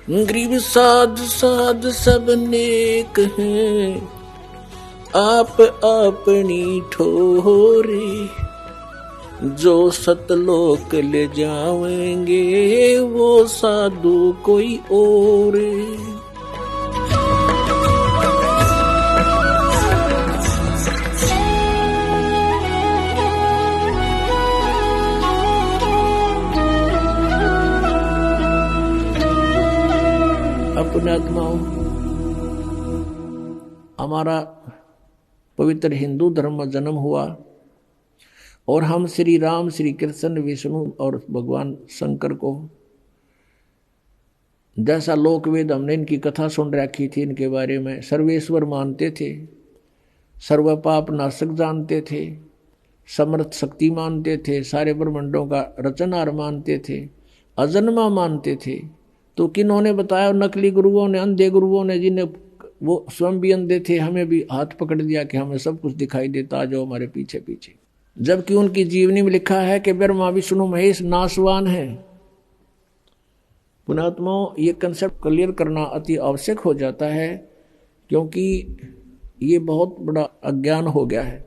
गरीब साध साध सब नेक हैं, आप अपनी ठोरे। जो सतलोक ले जावेंगे वो साधु कोई और। अपने आत्माओं, हमारा पवित्र हिंदू धर्म में जन्म हुआ और हम श्री राम, श्री कृष्ण, विष्णु और भगवान शंकर को जैसा लोकवेद हमने इनकी कथा सुन रखी थी, इनके बारे में सर्वेश्वर मानते थे, सर्व पाप नाशक जानते थे, समर्थ शक्ति मानते थे, सारे ब्रह्मांडों का रचनहार मानते थे, अजन्मा मानते थे। तो किन्होंने बताया? नकली गुरुओं ने, अंधे गुरुओं ने, जिन्हें वो स्वयं भी अंधे थे, हमें भी हाथ पकड़ दिया कि हमें सब कुछ दिखाई देता, आ जाओ हमारे पीछे पीछे। जबकि उनकी जीवनी में लिखा है कि ब्रह्मा विष्णु महेश नाशवान है। पुणात्माओं, ये कंसेप्ट क्लियर करना अति आवश्यक हो जाता है, क्योंकि ये बहुत बड़ा अज्ञान हो गया है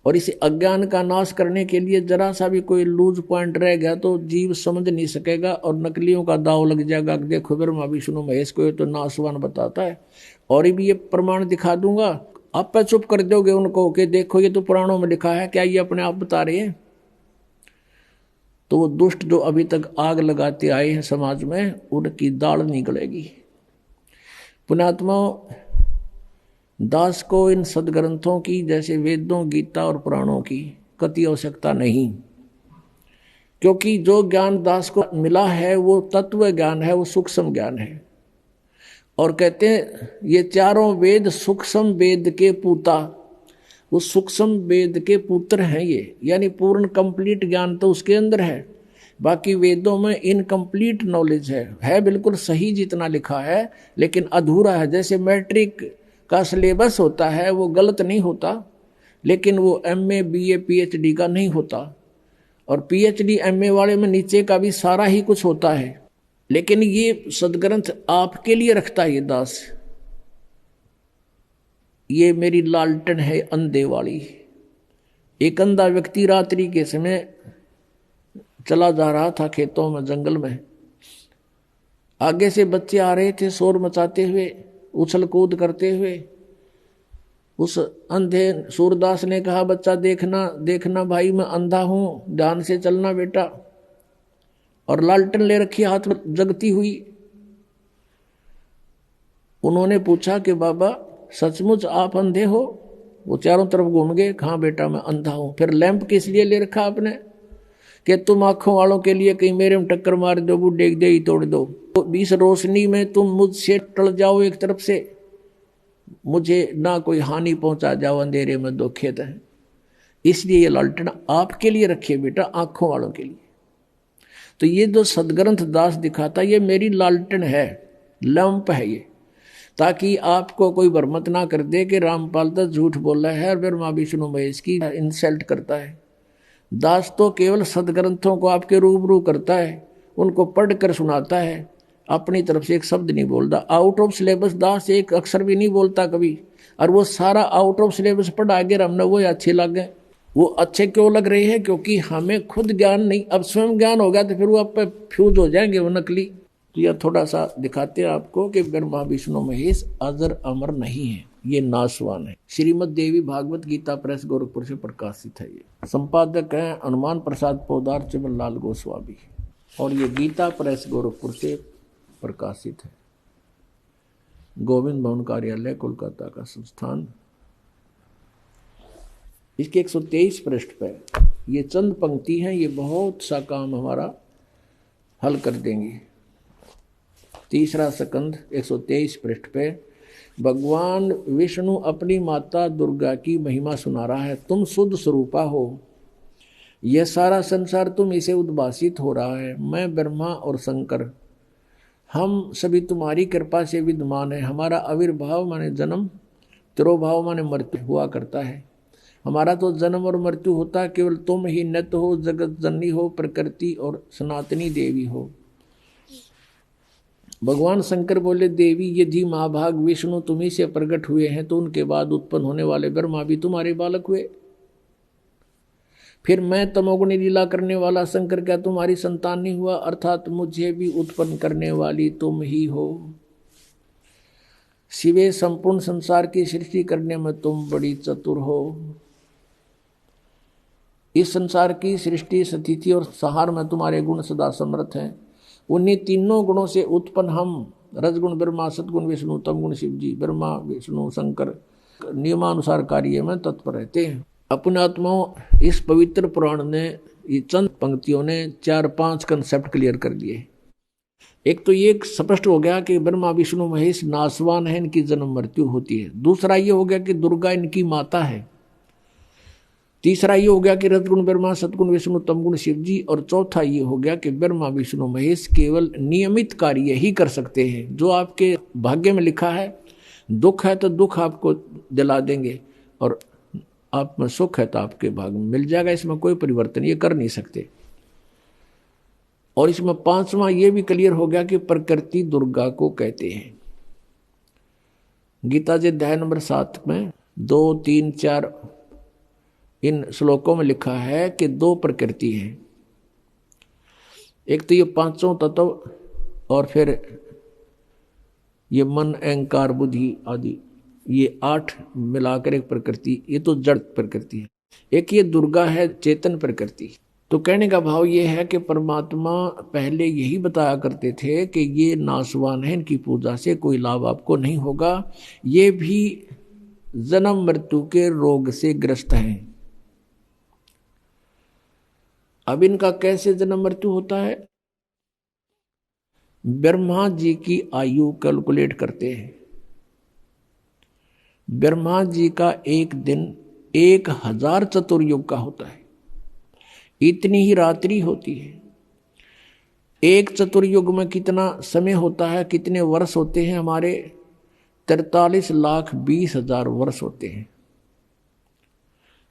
और इस अज्ञान का नाश करने के लिए जरा सा भी कोई लूज पॉइंट रह गया तो जीव समझ नहीं सकेगा और नकलियों का दाव लग जाएगा। देखो ब्रह्मा विष्णु महेश को तो नाशवान बताता है और भी ये प्रमाण दिखा दूंगा, आप पे चुप कर दोगे उनको कि देखो ये तो पुराणों में लिखा है, क्या ये अपने आप बता रहे हैं? तो वो दुष्ट जो अभी तक आग लगाते आए हैं समाज में, उनकी दाढ़ निकलेगी। पुण्यात्माओं, दास को इन सदग्रंथों की जैसे वेदों, गीता और पुराणों की कति आवश्यकता नहीं, क्योंकि जो ज्ञान दास को मिला है वो तत्व ज्ञान है, वो सूक्ष्म ज्ञान है। और कहते हैं ये चारों वेद सूक्ष्म वेद के पूता, वो सूक्ष्म वेद के पुत्र हैं ये, यानी पूर्ण कंप्लीट ज्ञान तो उसके अंदर है। बाकी वेदों में इनकम्प्लीट नॉलेज है बिल्कुल सही जितना लिखा है, लेकिन अधूरा है। जैसे मैट्रिक का सिलेबस होता है वो गलत नहीं होता, लेकिन वो MA BA PhD का नहीं होता, और PhD MA वाले में नीचे का भी सारा ही कुछ होता है। लेकिन ये सदग्रंथ आपके लिए रखता है ये दास। ये मेरी लालटन है अंधे वाली। एक अंधा व्यक्ति रात्रि के समय चला जा रहा था खेतों में, जंगल में। आगे से बच्चे आ रहे थे शोर मचाते हुए, उछल कूद करते हुए। उस अंधे सूरदास ने कहा, बच्चा देखना देखना भाई, मैं अंधा हूं, ध्यान से चलना बेटा। और लालटन ले रखी हाथ में जगती हुई। उन्होंने पूछा कि बाबा सचमुच आप अंधे हो? वो चारों तरफ घूम गए, हाँ बेटा मैं अंधा हूं। फिर लैंप किस लिए ले रखा आपने? कि तुम आंखों वालों के लिए कहीं मेरे में टक्कर मार दो, बुढ़े दे ही तोड़ दो, तो 20 रोशनी में तुम मुझसे टल जाओ एक तरफ से, मुझे ना कोई हानि पहुंचा जाओ, अंधेरे में दो खेत है। इसलिए ये लालटेन आपके लिए रखिए बेटा, आंखों वालों के लिए। तो ये जो सदग्रंथ दास दिखाता, ये मेरी लालटेन है, लैंप है ये, ताकि आपको कोई भ्रमित ना कर दे कि रामपाल तो झूठ बोल रहा है और ब्रह्मा विष्णु महेश की इंसल्ट करता है। दास तो केवल सदग्रंथों को आपके रूबरू करता है, उनको पढ़ कर सुनाता है, अपनी तरफ से एक शब्द नहीं बोलता। आउट ऑफ सिलेबस दास एक अक्षर भी नहीं बोलता कभी, और वो सारा आउट ऑफ सिलेबस पढ़ा के हमने वो अच्छे लग गए। वो अच्छे क्यों लग रहे हैं? क्योंकि हमें खुद ज्ञान नहीं, अब स्वयं ज्ञान हो गया तो फिर वो आप पे फ्यूज हो जाएंगे वो नकली। तो यह थोड़ा सा दिखाते हैं आपको कि ब्रह्मा विष्णु महेश अजर अमर नहीं है, ये नाशवान है। श्रीमद देवी भागवत गीता प्रेस गोरखपुर से प्रकाशित है। ये संपादक हैं हनुमान प्रसाद पोदार चिमन लाल गोस्वामी, और ये गीता प्रेस गोरखपुर से प्रकाशित है। गोविंद भवन कार्यालय कोलकाता का संस्थान। इसके 123 पृष्ठ पर ये चंद पंक्ति हैं, ये बहुत सा काम हमारा हल कर देंगे। तीसरा स्कंद 123 पृष्ठ पे भगवान विष्णु अपनी माता दुर्गा की महिमा सुना रहा है। तुम शुद्ध स्वरूपा हो, यह सारा संसार तुम इसे उद्भासित हो रहा है। मैं ब्रह्मा और शंकर, हम सभी तुम्हारी कृपा से विद्यमान है। हमारा आविर्भाव माने जन्म, तिरोभाव माने मृत्यु हुआ करता है। हमारा तो जन्म और मृत्यु होता, केवल तुम ही नित्य हो, जगत जननी हो, प्रकृति और सनातनी देवी हो। भगवान शंकर बोले देवी यदि महाभाग विष्णु तुम्ही से प्रकट हुए हैं तो उनके बाद उत्पन्न होने वाले ब्रह्मा भी तुम्हारे बालक हुए। फिर मैं तमोगुणी लीला करने वाला शंकर क्या तुम्हारी संतान नहीं हुआ? अर्थात मुझे भी उत्पन्न करने वाली तुम ही हो। शिवे संपूर्ण संसार की सृष्टि करने में तुम बड़ी चतुर हो। इस संसार की सृष्टि स्थिति और संहार में तुम्हारे गुण सदा समर्थ हैं। उन्हीं तीनों गुणों से उत्पन्न हम रजगुण ब्रह्मा, सतगुण विष्णु, तमगुण शिव जी, ब्रह्मा विष्णु शंकर नियमानुसार कार्य में तत्पर रहते हैं। अपने आत्माओं इस पवित्र पुराण ने ये चंद पंक्तियों ने 4-5 कंसेप्ट क्लियर कर दिए। एक तो ये स्पष्ट हो गया कि ब्रह्मा विष्णु महेश नासवान है, इनकी जन्म मृत्यु होती है। दूसरा ये हो गया कि दुर्गा इनकी माता है। तीसरा ये हो गया कि रजगुण ब्रह्मा, सतगुण विष्णु, तमगुण शिव जी। और चौथा ये हो गया कि ब्रह्मा विष्णु महेश केवल नियमित कार्य ही कर सकते हैं। जो आपके भाग्य में लिखा है, दुख है तो दुख आपको दिला देंगे, और आप में सुख है तो आपके भाग्य में मिल जाएगा। इसमें कोई परिवर्तन ये कर नहीं सकते। और इसमें 5वां ये भी क्लियर हो गया कि प्रकृति दुर्गा को कहते हैं। गीता जी अध्याय नंबर 7 में 2, 3, 4 इन श्लोकों में लिखा है कि 2 प्रकृति हैं। एक तो ये 5 तत्व, और फिर ये मन, अहंकार, बुद्धि आदि, ये 8 मिलाकर एक प्रकृति। ये तो जड़ प्रकृति है। एक ये दुर्गा है, चेतन प्रकृति। तो कहने का भाव ये है कि परमात्मा पहले यही बताया करते थे कि ये नासवान है, इनकी पूजा से कोई लाभ आपको नहीं होगा। ये भी जन्म मृत्यु के रोग से ग्रस्त हैं। अब इनका कैसे जन्म मृत्यु होता है? ब्रह्मा जी की आयु कैलकुलेट करते हैं। ब्रह्मा जी का एक दिन 1000 चतुर्युग का होता है। इतनी ही रात्रि होती है। एक चतुर्युग में कितना समय होता है, कितने वर्ष होते हैं? हमारे 43,20,000 वर्ष होते हैं।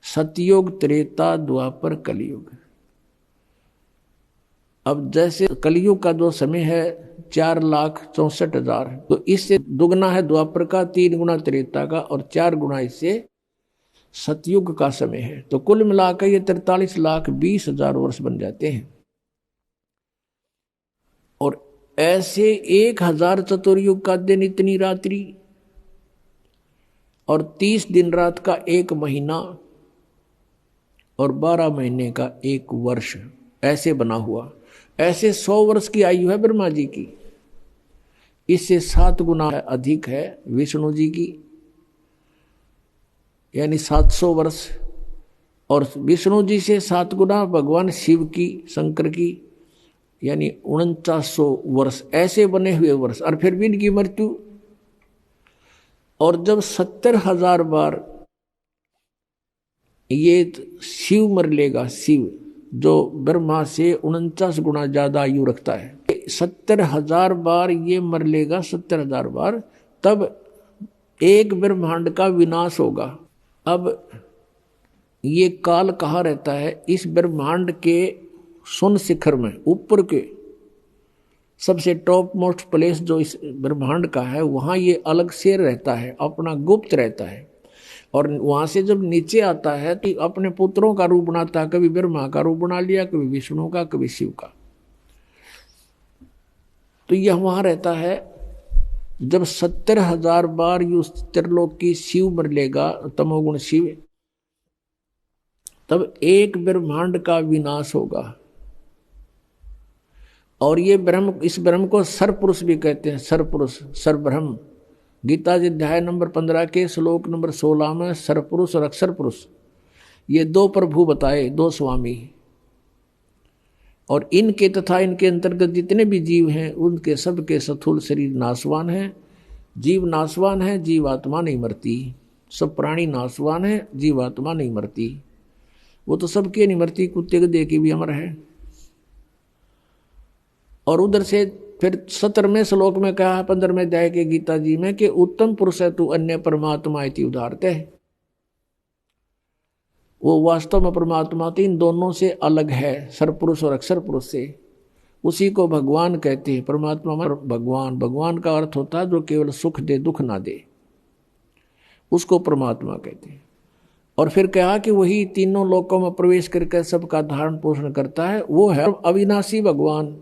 सतयुग, त्रेता, द्वापर, कलयुग। अब जैसे कलयुग का जो समय है 4,64,000, तो इससे दुगना है द्वापर का, 3 गुना त्रेता का, और 4 गुना इससे सतयुग का समय है। तो कुल मिलाकर ये 43,20,000 वर्ष बन जाते हैं। और ऐसे 1000 चतुर्युग का दिन, इतनी रात्रि, और 30 दिन रात का 1 महीना, और 12 महीने का 1 वर्ष, ऐसे बना हुआ। ऐसे 100 वर्ष की आयु है ब्रह्मा जी की। इससे 7 गुना अधिक है विष्णु जी की, यानी 700 वर्ष। और विष्णु जी से 7 गुना भगवान शिव की, शंकर की, यानी 4900 वर्ष, ऐसे बने हुए वर्ष। और फिर भी इनकी मृत्यु। और जब 70,000 बार ये शिव मर लेगा, शिव जो ब्रह्मा से 49 गुना ज्यादा आयु रखता है, 70,000 बार ये मर लेगा, 70,000 बार, तब एक ब्रह्मांड का विनाश होगा। अब ये काल कहाँ रहता है? इस ब्रह्मांड के सुन शिखर में, ऊपर के सबसे टॉप मोस्ट प्लेस जो इस ब्रह्मांड का है, वहाँ ये अलग से रहता है, अपना गुप्त रहता है। और वहां से जब नीचे आता है तो अपने पुत्रों का रूप बनाता है। कभी ब्रह्मा का रूप बना लिया, कभी विष्णु का, कभी शिव का। तो यह वहां रहता है। जब 70,000 बार यु त्रिलोक की शिव मर लेगा, तमोगुण शिव, तब एक ब्रह्मांड का विनाश होगा। और ये ब्रह्म, इस ब्रह्म को सरपुरुष भी कहते हैं। सरपुरुष, सरब्रह्म। गीता जी अध्याय नंबर 15 के श्लोक नंबर 16 में सरपुरुष और अक्षर पुरुष, ये 2 प्रभु बताए, 2 स्वामी। और इनके तथा इनके अंतर्गत जितने भी जीव हैं, उनके सबके स्थूल शरीर नाशवान हैं। जीव नाशवान है, जीवात्मा नहीं मरती। सब प्राणी नाशवान है, जीवात्मा नहीं मरती। वो तो सबके नहीं मरती, कुत्ते को दे के भी अमर है। और उधर से फिर 17वें श्लोक में कहा है 15वें अध्याय के गीता जी में कि उत्तम पुरुष है तू अन्य परमात्मा इति उदाहरते है। वो वास्तव में परमात्मा इन दोनों से अलग है, सरपुरुष और अक्षर पुरुष से। उसी को भगवान कहते हैं। परमात्मा भगवान, भगवान का अर्थ होता है जो केवल सुख दे दुख ना दे, उसको परमात्मा कहते हैं। और फिर कहा कि वही तीनों लोकों में प्रवेश करके सबका धारण पोषण करता है, वो है अविनाशी भगवान।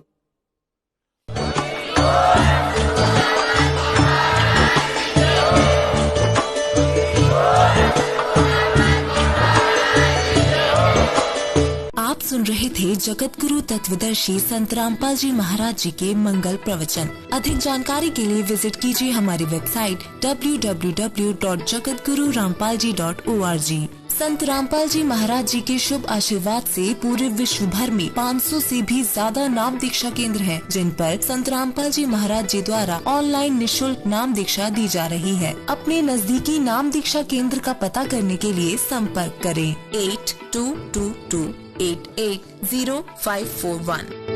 आप सुन रहे थे जगत गुरु तत्वदर्शी संत रामपाल जी महाराज जी के मंगल प्रवचन। अधिक जानकारी के लिए विजिट कीजिए हमारी वेबसाइट www.jagatgururampalji.org। संत रामपाल जी महाराज जी के शुभ आशीर्वाद से पूरे विश्व भर में 500 से भी ज्यादा नाम दीक्षा केंद्र हैं, जिन पर संत रामपाल जी महाराज जी द्वारा ऑनलाइन निशुल्क नाम दीक्षा दी जा रही है। अपने नजदीकी नाम दीक्षा केंद्र का पता करने के लिए संपर्क करें 8222880541।